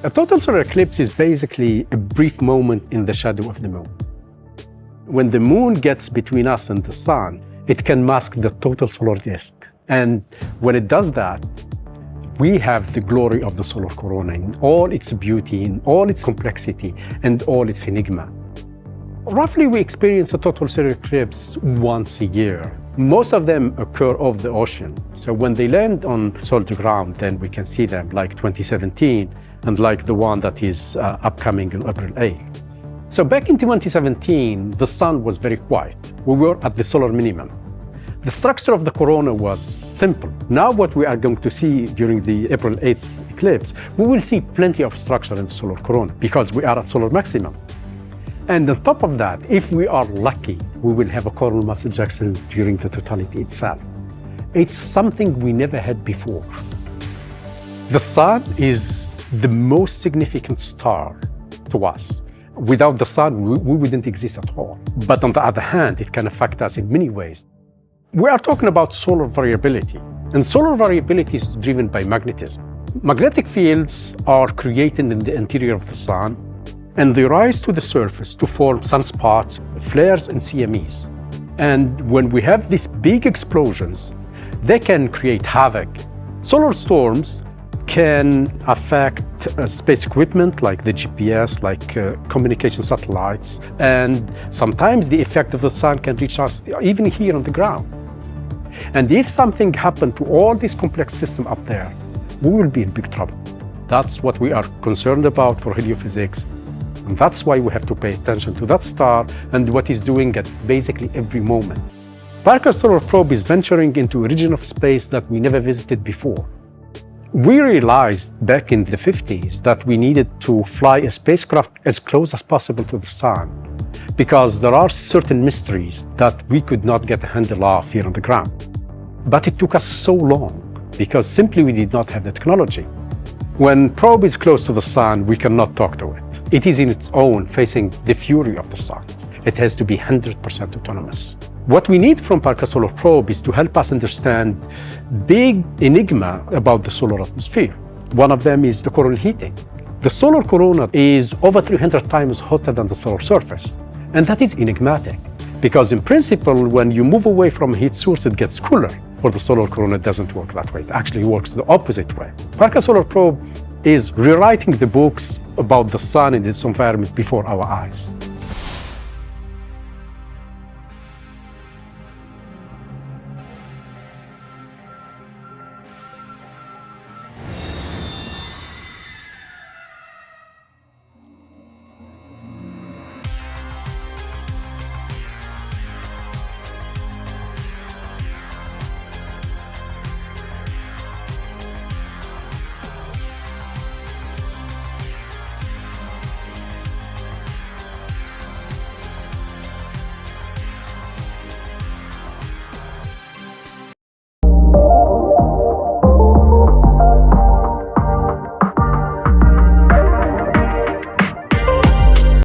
A total solar eclipse is basically a brief moment in the shadow of the moon. When the moon gets between us and the sun, it can mask the total solar disk. And when it does that, we have the glory of the solar corona in all its beauty, in all its complexity, and all its enigma. Roughly, we experience a total solar eclipse once a year. Most of them occur off the ocean. So when they land on solid ground, then we can see them, like 2017, and like the one that is upcoming on April 8th. So back in 2017, the sun was very quiet. We were at the solar minimum. The structure of the corona was simple. Now what we are going to see during the April 8th eclipse, we will see plenty of structure in the solar corona because we are at solar maximum. And on top of that, if we are lucky, we will have a coronal mass ejection during the totality itself. It's something we never had before. The sun is the most significant star to us. Without the sun, we wouldn't exist at all. But on the other hand, it can affect us in many ways. We are talking about solar variability, and solar variability is driven by magnetism. Magnetic fields are created in the interior of the sun, and they rise to the surface to form sunspots, flares, and CMEs. And when we have these big explosions, they can create havoc. Solar storms can affect space equipment like the GPS, like communication satellites, and sometimes the effect of the sun can reach us even here on the ground. And if something happened to all this complex system up there, we will be in big trouble. That's what we are concerned about for heliophysics. And that's why we have to pay attention to that star and what it's doing at basically every moment. Parker Solar Probe is venturing into a region of space that we never visited before. We realized back in the 50s that we needed to fly a spacecraft as close as possible to the sun because there are certain mysteries that we could not get a handle of here on the ground. But it took us so long because simply we did not have the technology. When probe is close to the sun, we cannot talk to it. It is in its own, facing the fury of the sun. It has to be 100% autonomous. What we need from Parker Solar Probe is to help us understand big enigma about the solar atmosphere. One of them is the coronal heating. The solar corona is over 300 times hotter than the solar surface. And that is enigmatic, because in principle, when you move away from a heat source, it gets cooler. For the solar corona, it doesn't work that way. It actually works the opposite way. Parker Solar Probe is rewriting the books about the sun and its environment before our eyes.